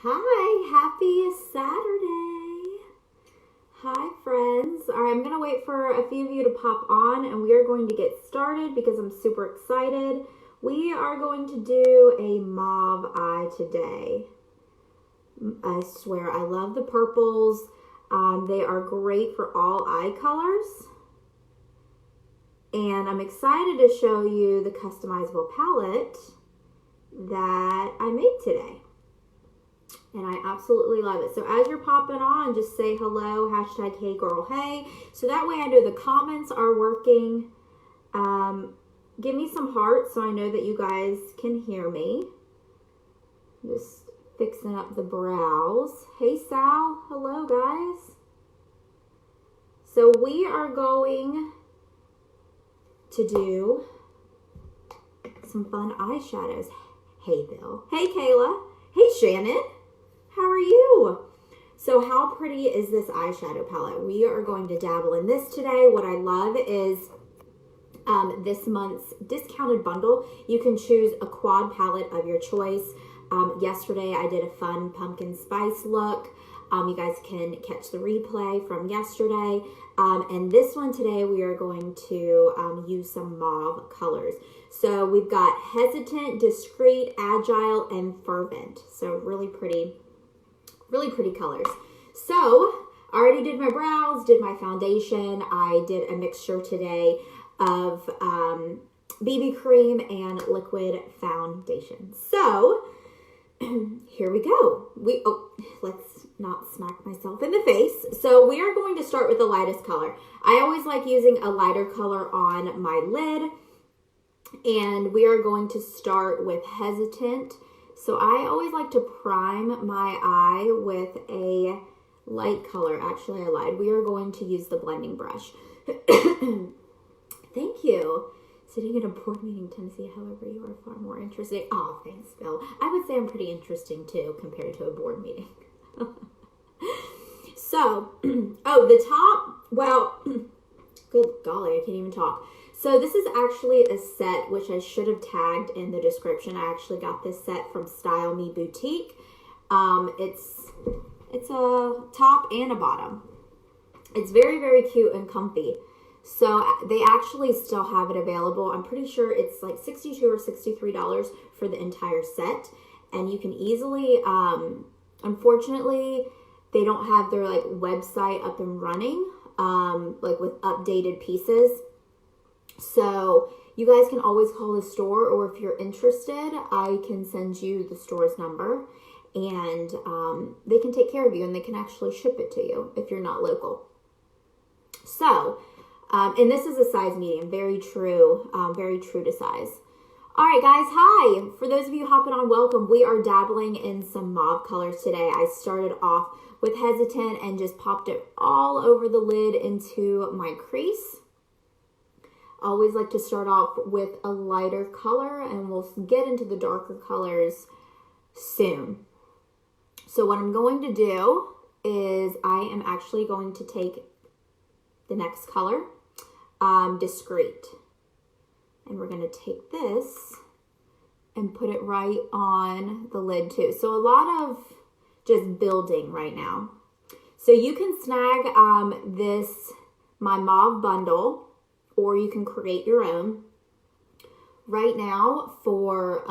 Hi, happy Saturday. Hi, friends. All right, I'm going to wait for a few of you to pop on and we are going to get started because I'm super excited. We are going to do a mauve eye today. I swear, I love the purples. They are great for all eye colors. And I'm excited to show you the customizable palette that I made today. And I absolutely love it. So as you're popping on, just say hello, hashtag hey girl hey. So that way I know the comments are working. Give me some hearts so I know that you guys can hear me. Just fixing up the brows. Hey Sal, hello guys. So we are going to do some fun eyeshadows. Hey Bill. Hey Kayla. Hey Shannon. How are you? So how pretty is this eyeshadow palette? We are going to dabble in this today. What I love is this month's discounted bundle. You can choose a quad palette of your choice. Yesterday I did a fun pumpkin spice look. You guys can catch the replay from yesterday. And this one today we are going to use some mauve colors. So we've got hesitant, discreet, agile, and fervent. So really pretty colors. So I already did my brows, did my foundation. I did a mixture today of BB cream and liquid foundation. So here we go. Let's not smack myself in the face. So we are going to start with the lightest color. I always like using a lighter color on my lid. And we are going to start with hesitant. So I always like to prime my eye with a light color. Actually, I lied. We are going to use the blending brush. Thank you. Sitting in a board meeting, Tennessee, however, you are far more interesting. Oh, thanks, Bill. I would say I'm pretty interesting, too, compared to a board meeting. So, the top, well, good golly, I can't even talk. So this is actually a set, which I should have tagged in the description. I actually got this set from Style Me Boutique. It's a top and a bottom. It's very, very cute and comfy. So they actually still have it available. I'm pretty sure it's like $62 or $63 for the entire set. And you can easily, unfortunately, they don't have their like website up and running, like with updated pieces. So you guys can always call the store, or if you're interested, I can send you the store's number and they can take care of you and they can actually ship it to you if you're not local. So, and this is a size medium, very true to size. All right, guys, hi. For those of you hopping on, welcome. We are dabbling in some mauve colors today. I started off with hesitant and just popped it all over the lid into my crease. I always like to start off with a lighter color and we'll get into the darker colors soon. So what I'm going to do is I am actually going to take the next color, discreet. And we're going to take this and put it right on the lid too. So a lot of just building right now. So you can snag my mauve bundle, or you can create your own. Right now for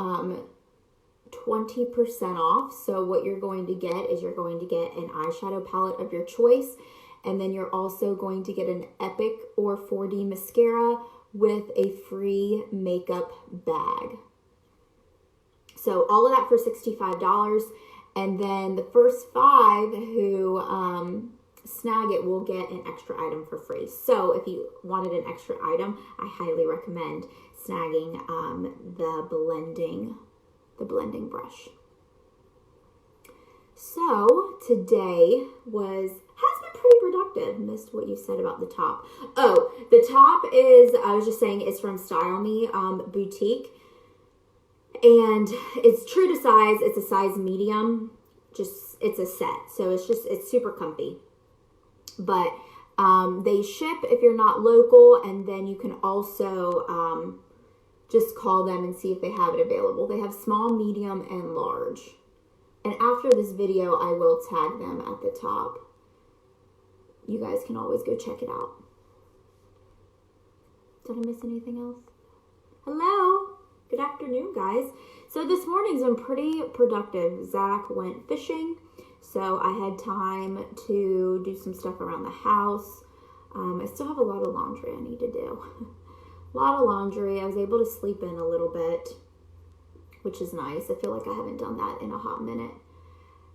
20% off. So what you're going to get is you're going to get an eyeshadow palette of your choice. And then you're also going to get an Epic or 4D mascara with a free makeup bag. So all of that for $65. And then the first 5 who snag it will get an extra item for free. So if you wanted an extra item, I highly recommend snagging the blending brush. So today has been pretty productive. Missed what you said about the top. Oh, the top is, I was just saying, it's from Style Me Boutique. And it's true to size. It's a size medium. It's a set. So it's super comfy. But they ship if you're not local, and then you can also just call them and see if they have it available. They have small, medium, and large. And after this video, I will tag them at the top. You guys can always go check it out. Did I miss anything else? Hello. Good afternoon, guys. So this morning's been pretty productive. Zach went fishing, so I had time to do some stuff around the house. I still have a lot of laundry I need to do. A lot of laundry. I was able to sleep in a little bit, which is nice. I feel like I haven't done that in a hot minute.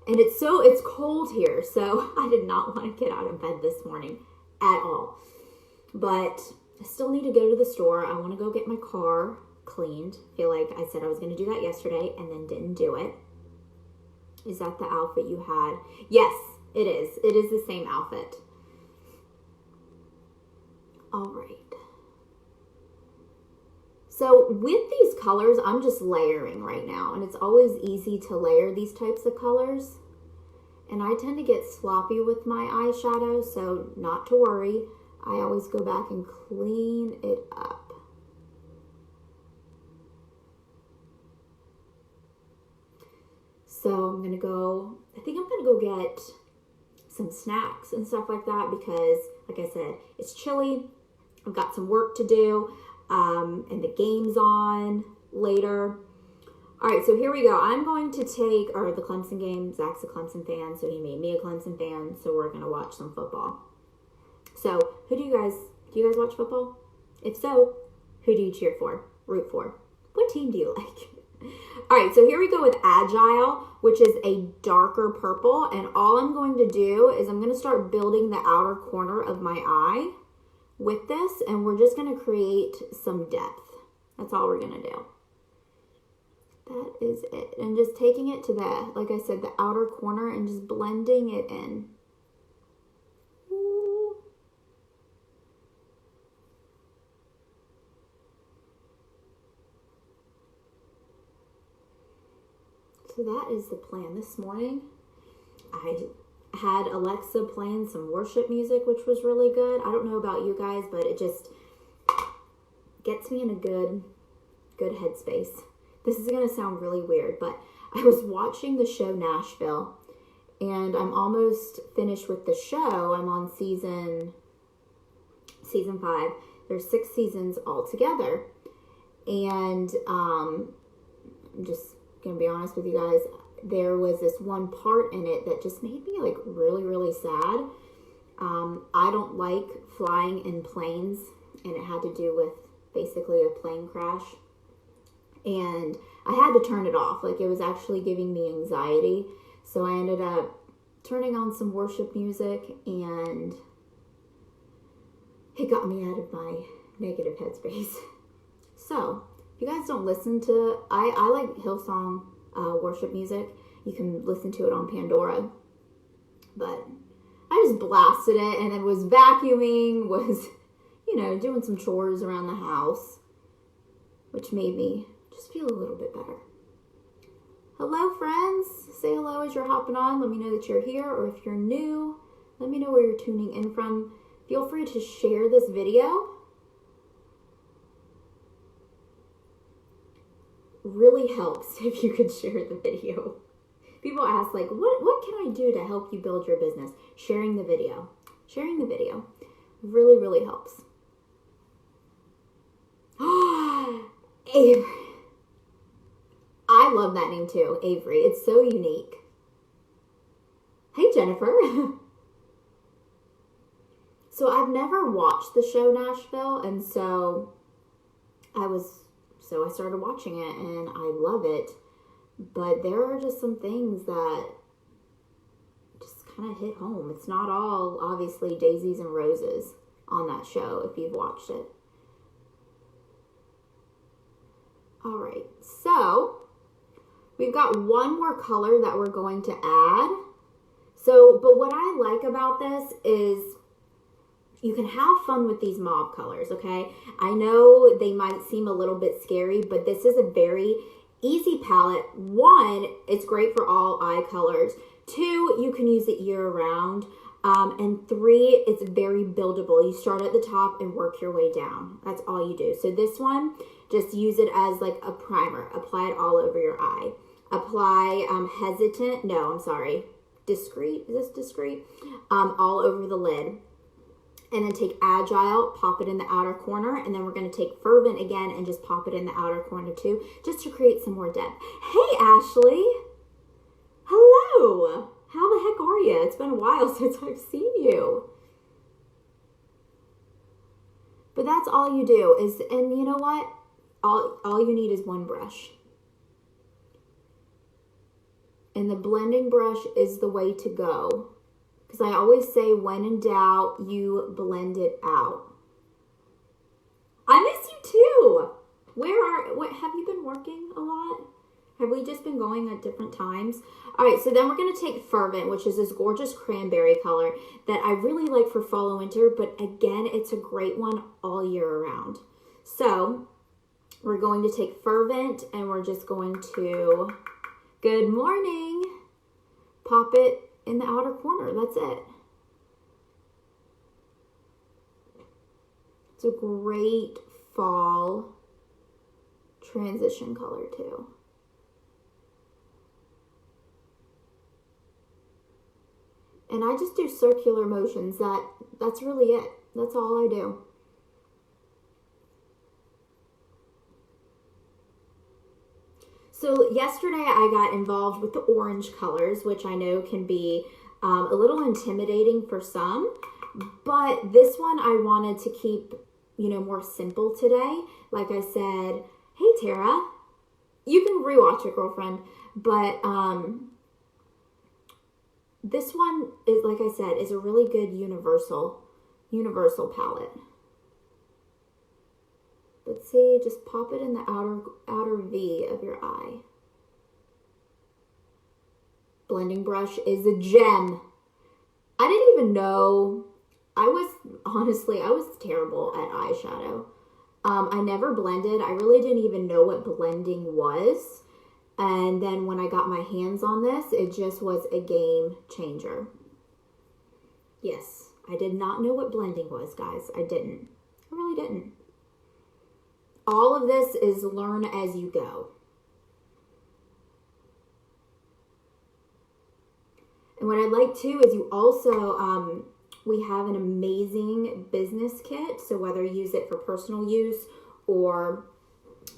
And it's cold here, so I did not want to get out of bed this morning at all. But I still need to go to the store. I want to go get my car cleaned. I feel like I said I was going to do that yesterday and then didn't do it. Is that the outfit you had? Yes, it is. It is the same outfit. All right. So with these colors, I'm just layering right now, and it's always easy to layer these types of colors. And I tend to get sloppy with my eyeshadow, so not to worry. I always go back and clean it up. So I think I'm gonna go get some snacks and stuff like that because, like I said, it's chilly. I've got some work to do, and the game's on later. All right, so here we go. I'm going to take, the Clemson game. Zach's a Clemson fan, so he made me a Clemson fan, so we're gonna watch some football. So, do you guys watch football? If so, who do you cheer for, root for? What team do you like? All right, so here we go with Agile, which is a darker purple. And all I'm going to do is I'm going to start building the outer corner of my eye with this. And we're just going to create some depth. That's all we're going to do. That is it. And just taking it to the, like I said, the outer corner and just blending it in. So that is the plan. This morning, I had Alexa playing some worship music, which was really good. I don't know about you guys, but it just gets me in a good headspace. This is going to sound really weird, but I was watching the show Nashville, and I'm almost finished with the show. I'm on season 5. There's 6 seasons altogether, and I'm just gonna be honest with you guys, there was this one part in it that just made me like really sad. I don't like flying in planes, and it had to do with basically a plane crash, and I had to turn it off. Like, it was actually giving me anxiety, so I ended up turning on some worship music, and it got me out of my negative headspace. So if you guys don't listen to, I like Hillsong worship music. You can listen to it on Pandora. But I just blasted it, and it was vacuuming, was, doing some chores around the house, which made me just feel a little bit better. Hello, friends. Say hello as you're hopping on. Let me know that you're here, or if you're new, let me know where you're tuning in from. Feel free to share this video. Really helps if you could share the video. People ask, like, what can I do to help you build your business? Sharing the video. Sharing the video really helps. Avery. I love that name too, Avery. It's so unique. Hey, Jennifer. So I've never watched the show Nashville, and so I started watching it, and I love it, but there are just some things that just kind of hit home. It's not all, obviously, daisies and roses on that show, if you've watched it. All right, so we've got one more color that we're going to add. So, but what I like about this is you can have fun with these mauve colors, okay? I know they might seem a little bit scary, but this is a very easy palette. 1, it's great for all eye colors. 2, you can use it year round. And 3, it's very buildable. You start at the top and work your way down. That's all you do. So this one, just use it as like a primer. Apply it all over your eye. Apply hesitant, no, I'm sorry, discreet, is this discreet? All over the lid. And then take agile, pop it in the outer corner, and then we're going to take fervent again and just pop it in the outer corner too, just to create some more depth. Hey, Ashley. Hello. How the heck are you? It's been a while since I've seen you. But that's all you do is, and you know what? All you need is one brush. And the blending brush is the way to go. Because I always say, when in doubt, you blend it out. I miss you too. What have you been working a lot? Have we just been going at different times? All right, so then we're going to take Fervent, which is this gorgeous cranberry color that I really like for fall and winter, but again, it's a great one all year around. So we're going to take Fervent and we're just going to, good morning, pop it in the outer corner. That's it. It's a great fall transition color too. And I just do circular motions. That's really it. That's all I do. So yesterday I got involved with the orange colors, which I know can be a little intimidating for some, but this one I wanted to keep, more simple today. Like I said, hey Tara, you can rewatch it, girlfriend, but this one is, like I said, is a really good universal palette. But see, just pop it in the outer V of your eye. Blending brush is a gem. I didn't even know, I was terrible at eyeshadow. I never blended. I really didn't even know what blending was. And then when I got my hands on this, it just was a game changer. Yes, I did not know what blending was, guys. I really didn't. All of this is learn as you go. And what I'd like too is you also, we have an amazing business kit. So whether you use it for personal use or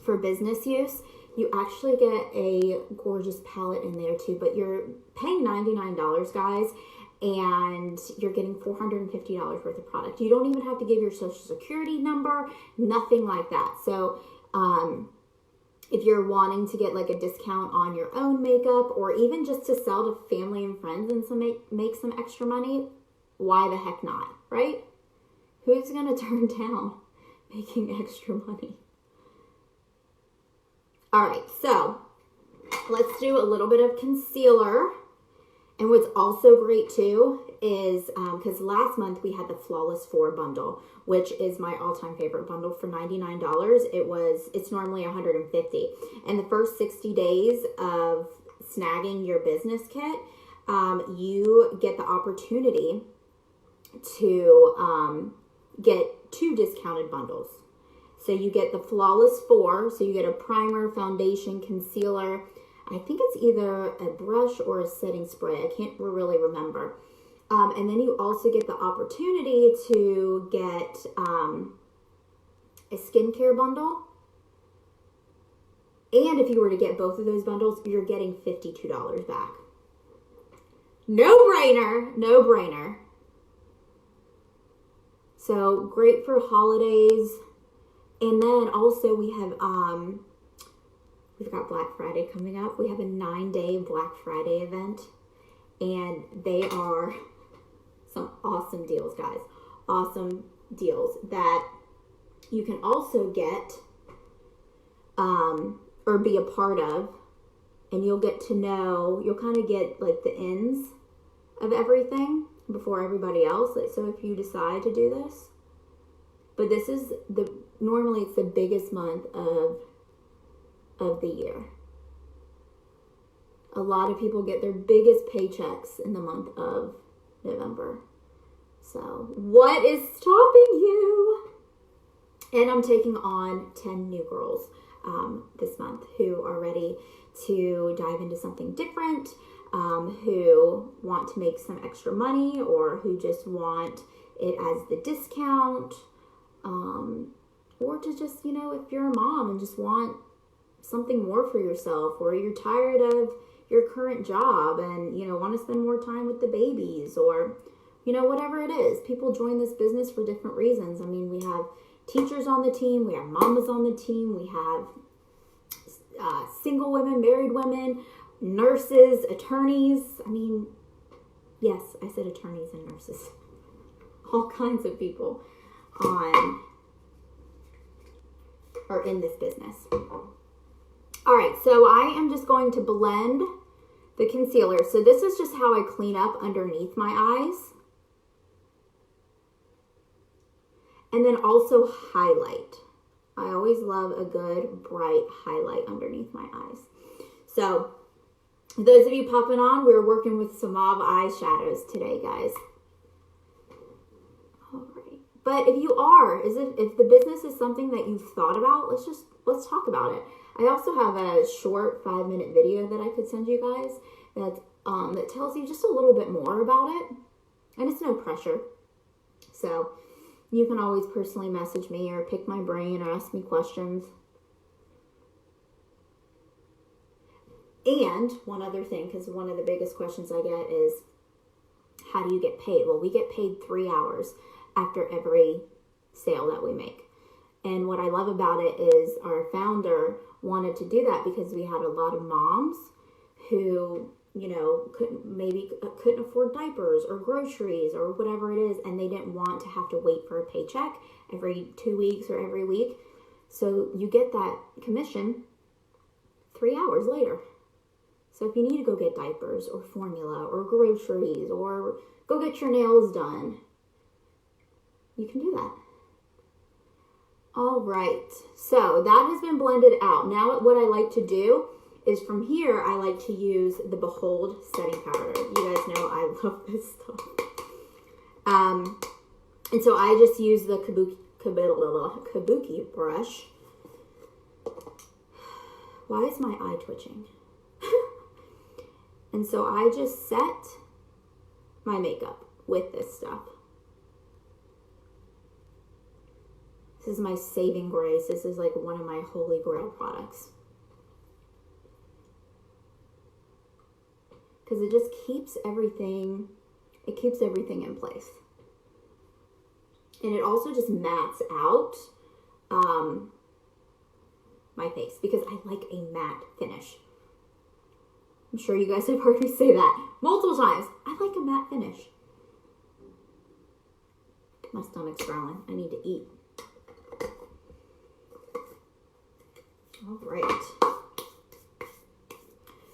for business use, you actually get a gorgeous palette in there too. But you're paying $99, guys, and you're getting $450 worth of product. You don't even have to give your social security number, nothing like that. So if you're wanting to get like a discount on your own makeup, or even just to sell to family and friends and make some extra money, why the heck not, right? Who's gonna turn down making extra money? All right, so let's do a little bit of concealer. And what's also great too is, because last month we had the Flawless 4 bundle, which is my all-time favorite bundle for $99. It's normally $150. And the first 60 days of snagging your business kit, you get the opportunity to get 2 discounted bundles. So you get the Flawless 4, so you get a primer, foundation, concealer. I think it's either a brush or a setting spray. I can't really remember. And then you also get the opportunity to get a skincare bundle. And if you were to get both of those bundles, you're getting $52 back. No brainer, no brainer. So great for holidays. And then also we have, we've got Black Friday coming up. We have a 9-day Black Friday event. And they are some awesome deals, guys. Awesome deals that you can also get or be a part of. And you'll get to know, you'll kind of get like the ins of everything before everybody else. So if you decide to do this. But this is normally it's the biggest month of the year. A lot of people get their biggest paychecks in the month of November. So what is stopping you? And I'm taking on 10 new girls this month who are ready to dive into something different, who want to make some extra money, or who just want it as the discount, or to just, if you're a mom and just want something more for yourself, or you're tired of your current job and, want to spend more time with the babies, or, whatever it is. People join this business for different reasons. I mean, we have teachers on the team, we have mamas on the team, we have single women, married women, nurses, attorneys. I mean, yes, I said attorneys and nurses. All kinds of people are in this business. All right, so I am just going to blend the concealer. So this is just how I clean up underneath my eyes. And then also highlight. I always love a good bright highlight underneath my eyes. So those of you popping on, we're working with some mauve eyeshadows today, guys. All right. But if you are, if the business is something that you've thought about, let's talk about it. I also have a short 5-minute video that I could send you guys that tells you just a little bit more about it. And it's no pressure. So you can always personally message me or pick my brain or ask me questions. And one other thing, because one of the biggest questions I get is, how do you get paid? Well, we get paid 3 hours after every sale that we make. And what I love about it is our founder wanted to do that because we had a lot of moms who, couldn't afford diapers or groceries or whatever it is, and they didn't want to have to wait for a paycheck every 2 weeks or every week. So you get that commission 3 hours later. So if you need to go get diapers or formula or groceries or go get your nails done, you can do that. All right, so that has been blended out. Now what I like to do is from here, I like to use the Behold setting powder. You guys know I love this stuff. And so I just use the kabuki brush. Why is my eye twitching? And so I just set my makeup with this stuff. This is my saving grace. This is like one of my holy grail products. Because it just keeps everything in place. And it also just mattes out my face because I like a matte finish. I'm sure you guys have heard me say that multiple times. I like a matte finish. My stomach's growling. I need to eat. All right.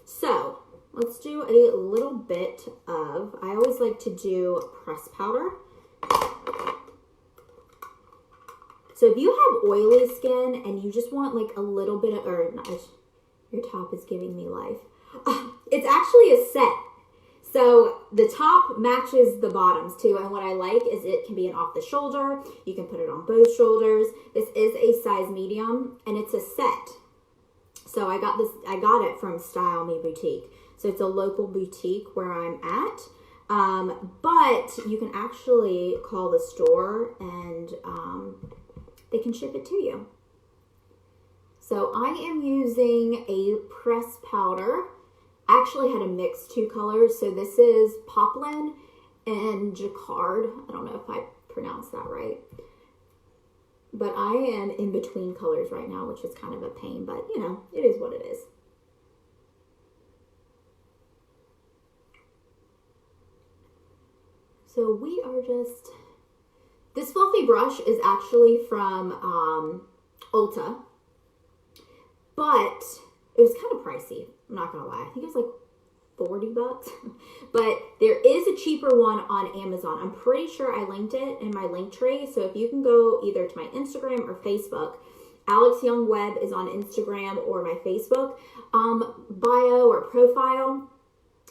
So let's do a little bit of, I always like to do press powder. So if you have oily skin and you just want like a little bit of, your top is giving me life. It's actually a set. So the top matches the bottoms too. And what I like is it can be an off the shoulder. You can put it on both shoulders. This is a size medium and it's a set. So I got it from Style Me Boutique. So it's a local boutique where I'm at. But you can actually call the store and they can ship it to you. So I am using a press powder. I actually had a mix 2 colors. So this is Poplin and Jacquard. I don't know if I pronounced that right. But I am in between colors right now, which is kind of a pain. But, it is what it is. So we are just... This fluffy brush is actually from Ulta. But it was kind of pricey. I'm not going to lie. I think it was like $40. But there is a cheaper one on Amazon. I'm pretty sure I linked it in my link tree. So if you can go either to my Instagram or Facebook, Alex Young Web is on Instagram or my Facebook bio or profile.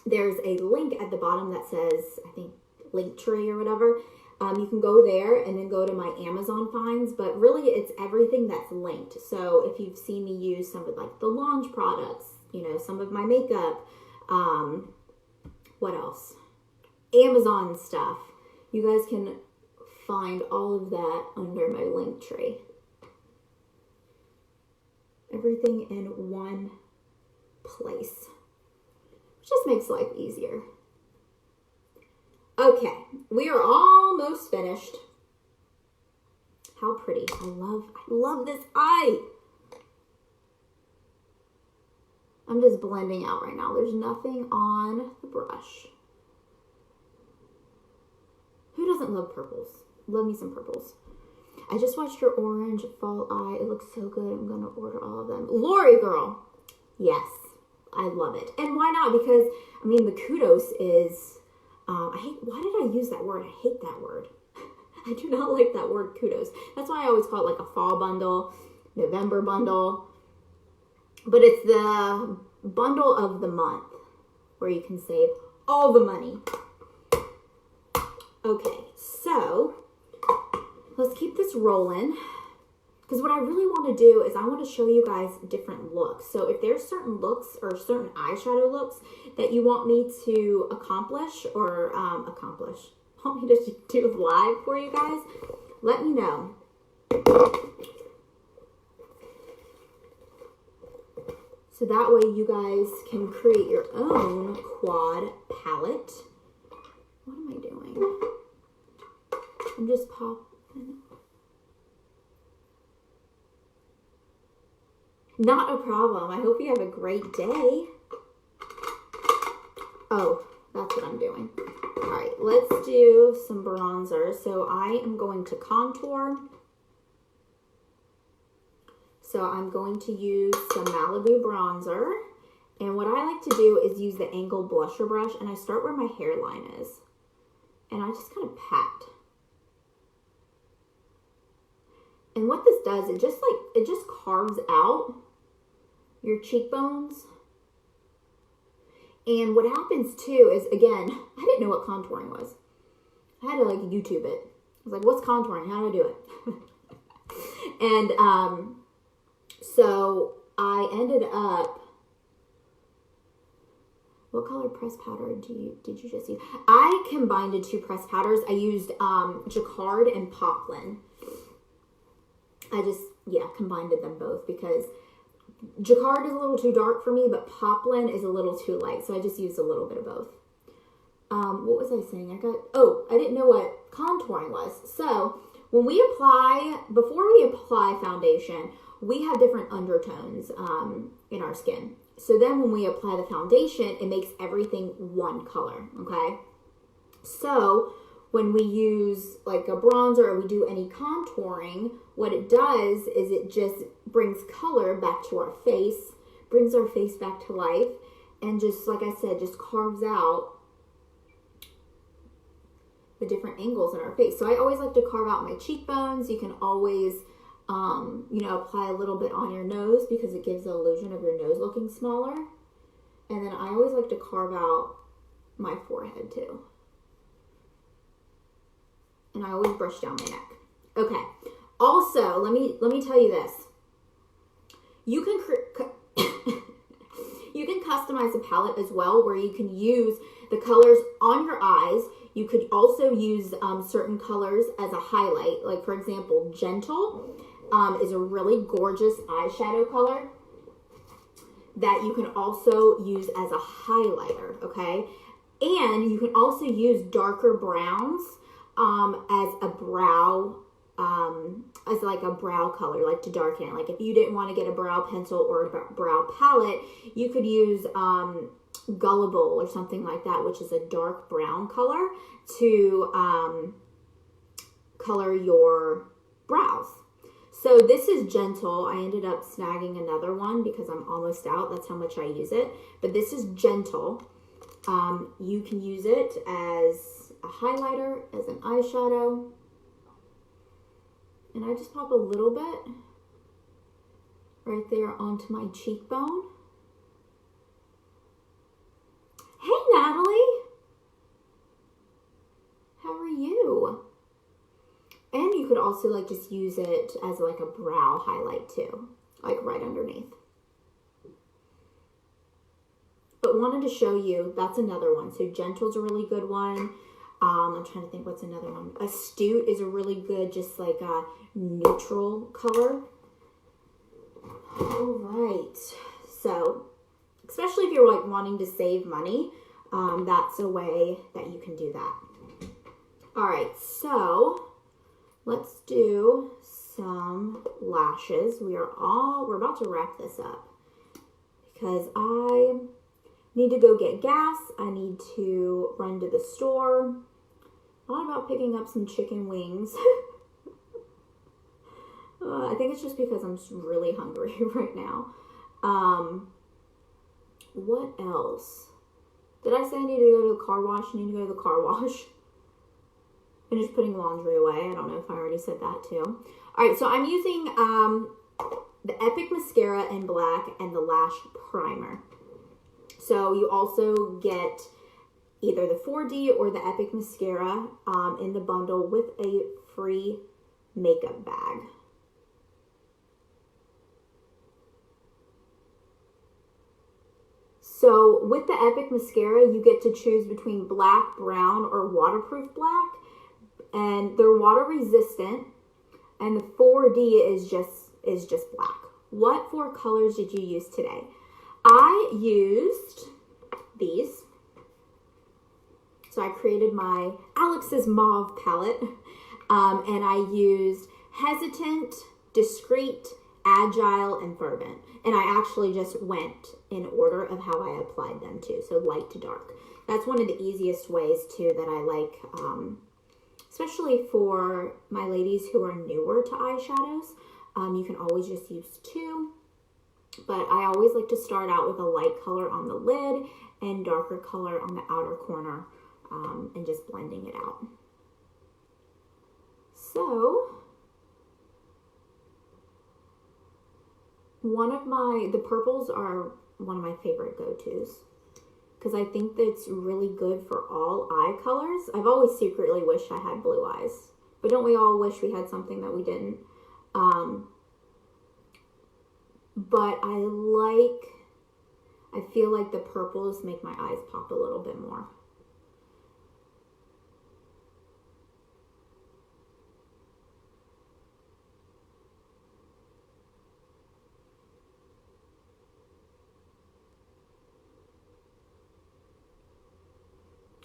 There's a link at the bottom that says, I think, link tree or whatever. You can go there and then go to my Amazon finds, but really it's everything that's linked. So if you've seen me use some of like the Launch products, you know, some of my makeup. What else? Amazon stuff. You guys can find all of that under my link tree. Everything in one place. Which just makes life easier. Okay, we are almost finished. How pretty. I love this eye. I'm just blending out right now. There's nothing on the brush. Who doesn't love purples? Love me some purples. I just watched your orange fall eye. It looks so good. I'm going to order all of them. Lori girl. Yes, I love it. And why not? Because, I mean, the kudos is, why did I use that word? I hate that word. I do not like that word kudos. That's why I always call it like a fall bundle, November bundle. But it's the bundle of the month where you can save all the money. Okay, so let's keep this rolling. Because what I really want to do is I want to show you guys different looks. So if there's certain looks or certain eyeshadow looks that you want me to accomplish or want me to do live for you guys, let me know. So that way you guys can create your own quad palette. What am I doing? I'm just popping. Not a problem. I hope you have a great day. Oh, that's what I'm doing. All right, let's do some bronzer. So I am going to contour. So I'm going to use some Malibu bronzer. And what I like to do is use the angled blusher brush, and I start where my hairline is. And I just kind of pat. And what this does, it just carves out your cheekbones. And what happens too is, again, I didn't know what contouring was. I had to like YouTube it. I was like, what's contouring? How do I do it? And so I ended up, what color pressed powder did you just use? I combined the two pressed powders. I used Jacquard and Poplin. I just, combined them both because Jacquard is a little too dark for me, but Poplin is a little too light. So I just used a little bit of both. What was I saying? I didn't know what contouring was. So when we apply, before we apply foundation, we have different undertones in our skin. So then when we apply the foundation, it makes everything one color, okay? So when we use like a bronzer or we do any contouring, what it does is it just brings color back to our face, brings our face back to life, and just, like I said, just carves out the different angles in our face. So I always like to carve out my cheekbones. You can always apply a little bit on your nose because it gives the illusion of your nose looking smaller. And then I always like to carve out my forehead too. And I always brush down my neck. Okay. Also, let me tell you this. You can customize a palette as well, where you can use the colors on your eyes. You could also use certain colors as a highlight. Like, for example, Gentle is a really gorgeous eyeshadow color that you can also use as a highlighter, okay? And you can also use darker browns as a brow, as like a brow color, like to darken it. Like if you didn't want to get a brow pencil or a brow palette, you could use Gullible or something like that, which is a dark brown color to color your brows. So this is Gentle. I ended up snagging another one because I'm almost out. That's how much I use it. But this is Gentle. You can use it as a highlighter, as an eyeshadow. And I just pop a little bit right there onto my cheekbone. Hey, Natalie. How are you? And you could also like just use it as like a brow highlight too, like right underneath. wanted to show you, that's another one. So Gentle's a really good one. I'm trying to think what's another one. Astute is a really good, just like a neutral color. All right. So, especially if you're like wanting to save money, that's a way that you can do that. All right. So let's do some lashes. We're about to wrap this up because I need to go get gas. I need to run to the store. I thought about picking up some chicken wings. I think it's just because I'm really hungry right now. What else? Did I say I need to go to the car wash? I need to go to the car wash. Finish putting laundry away. I don't know if I already said that too. All right, so I'm using the Epic Mascara in black and the Lash Primer. So you also get either the 4D or the Epic Mascara in the bundle with a free makeup bag. So with the Epic Mascara, you get to choose between black, brown, or waterproof black. And they're water resistant. And the 4D is just black. What 4 colors did you use today? I used these. So I created my Alex's Mauve palette. And I used Hesitant, Discreet, Agile, and Fervent. And I actually just went in order of how I applied them too. So light to dark. That's one of the easiest ways too that I like, especially for my ladies who are newer to eyeshadows. You can always just use 2. But I always like to start out with a light color on the lid and darker color on the outer corner, and just blending it out. So the purples are one of my favorite go-tos because I think that's really good for all eye colors. I've always secretly wished I had blue eyes, but don't we all wish we had something that we didn't? But I feel like the purples make my eyes pop a little bit more.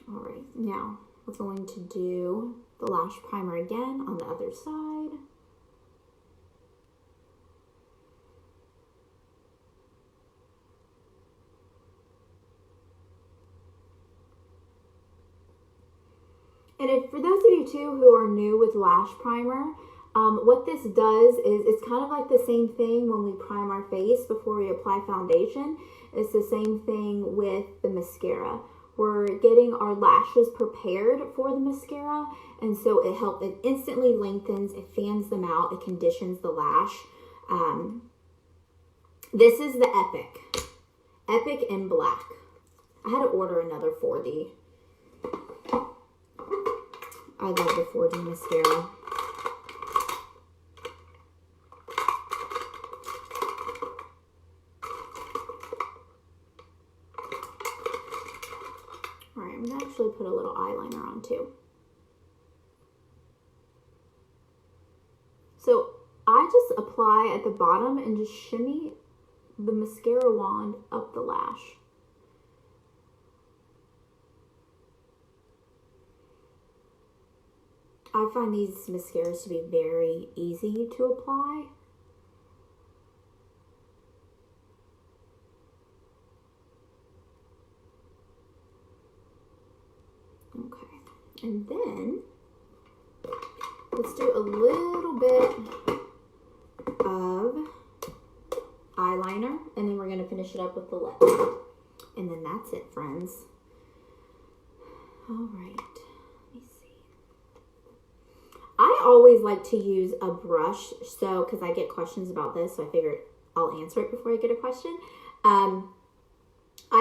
All right, now we're going to do the lash primer again on the other side. And for those of you too who are new with lash primer, what this does is it's kind of like the same thing when we prime our face before we apply foundation. It's the same thing with the mascara. We're getting our lashes prepared for the mascara, and so it instantly lengthens, it fans them out, it conditions the lash. This is the Epic in black. I had to order another 4D. I love the 4D mascara. Alright, I'm going to actually put a little eyeliner on too. So I just apply at the bottom and just shimmy the mascara wand up the lash. I find these mascaras to be very easy to apply. Okay, and then let's do a little bit of eyeliner, and then we're going to finish it up with the lip. And then that's it, friends. All right. I always like to use a brush, so because I get questions about this, so I figured I'll answer it before I get a question. I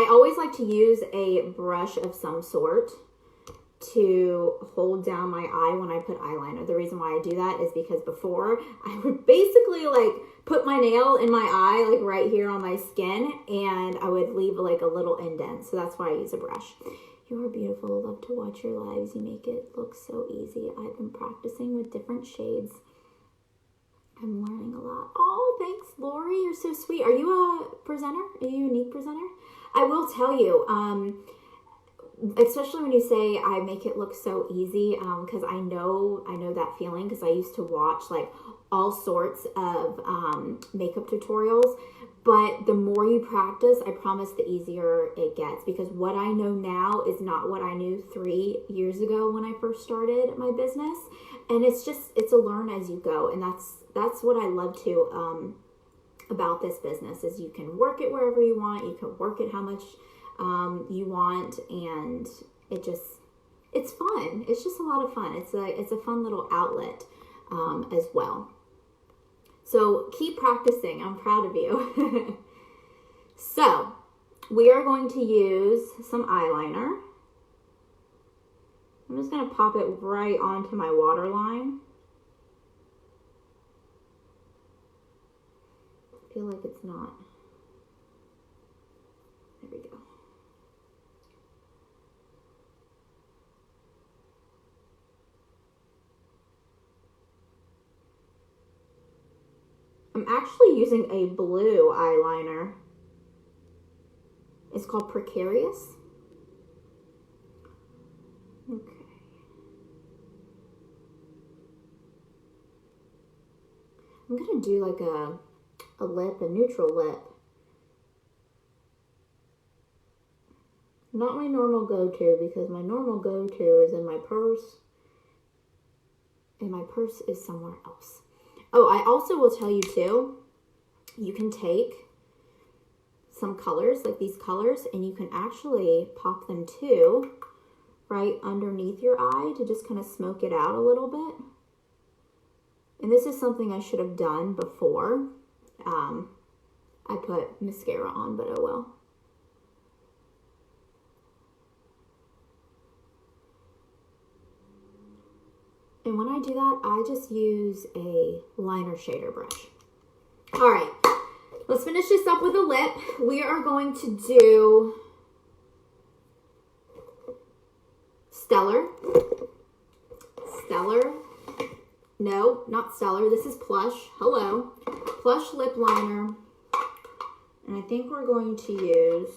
always like to use a brush of some sort to hold down my eye when I put eyeliner. The reason why I do that is because before I would basically like put my nail in my eye, like right here on my skin, and I would leave like a little indent. So that's why I use a brush. You are beautiful. Love to watch your lives. You make it look so easy. I've been practicing with different shades. I'm learning a lot. Oh, thanks, Lori. You're so sweet. Are you a presenter? Are you a unique presenter? I will tell you, especially when you say I make it look so easy, because I know that feeling, because I used to watch like all sorts of makeup tutorials. But the more you practice, I promise the easier it gets, because what I know now is not what I knew 3 years ago when I first started my business. And it's a learn as you go. And that's what I love to about this business, is you can work it wherever you want. You can work it how much you want, and it's fun. It's just a lot of fun. It's a fun little outlet as well. So keep practicing. I'm proud of you. So we are going to use some eyeliner. I'm just going to pop it right onto my waterline. I feel like it's not. There we go. I'm actually using a blue eyeliner. It's called Precarious. Okay. I'm gonna do like a neutral lip. Not my normal go-to, because my normal go-to is in my purse, and my purse is somewhere else. Oh, I also will tell you too, you can take some colors, like these colors, and you can actually pop them too right underneath your eye to just kind of smoke it out a little bit. And this is something I should have done before I put mascara on, but oh well. And when I do that, I just use a liner shader brush. All right, let's finish this up with a lip. We are going to do Stellar. No, not Stellar. This is Plush. Hello. Plush lip liner. And I think we're going to use,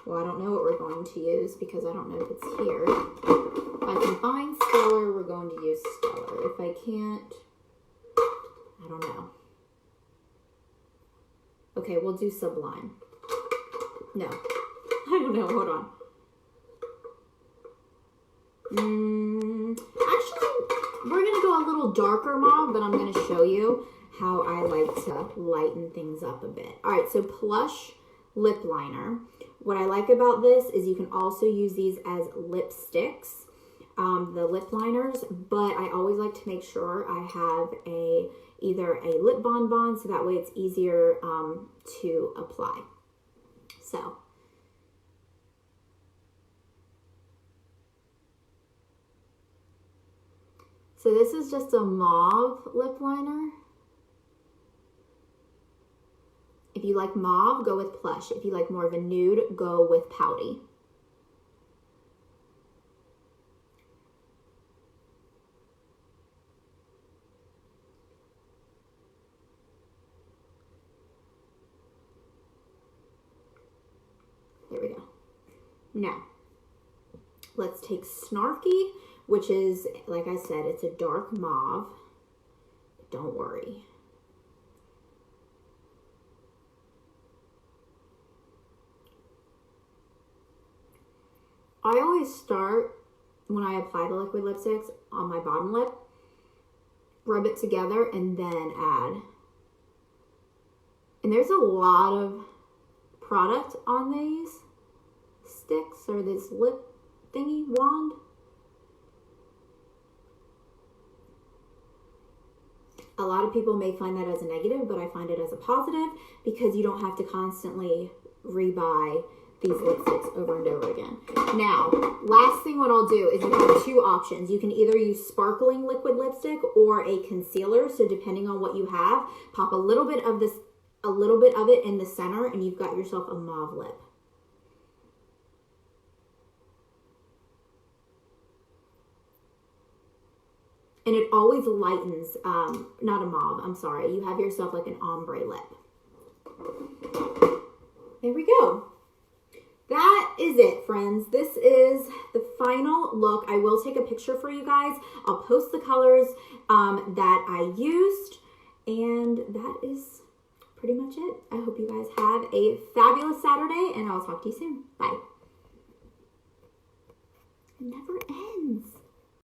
well, I don't know what we're going to use because I don't know if it's here. If I can find Stellar, we're going to use Stellar. If I can't, I don't know. Okay, we'll do Sublime. No, I don't know. Hold on. Actually, we're going to go a little darker mauve, but I'm going to show you how I like to lighten things up a bit. All right, so Plush lip liner. What I like about this is you can also use these as lipsticks, the lip liners, but I always like to make sure I have either a lip bonbon, so that way it's easier to apply. So this is just a mauve lip liner. If you like mauve, go with Plush. If you like more of a nude, go with Pouty. There we go. Now, let's take Snarky, which is, like I said, it's a dark mauve. Don't worry. I always start, when I apply the liquid lipsticks, on my bottom lip, rub it together, and then add. And there's a lot of product on these sticks, or this lip thingy wand. A lot of people may find that as a negative, but I find it as a positive because you don't have to constantly rebuy these lipsticks over and over again. Now, last thing what I'll do is you have two options. You can either use sparkling liquid lipstick or a concealer. So depending on what you have, pop a little bit of it in the center and you've got yourself a mauve lip. And it always lightens, not a mauve, I'm sorry. You have yourself like an ombre lip. There we go. That is it, friends. This is the final look. I will take a picture for you guys. I'll post the colors that I used. And that is pretty much it. I hope you guys have a fabulous Saturday, and I'll talk to you soon. Bye. It never ends.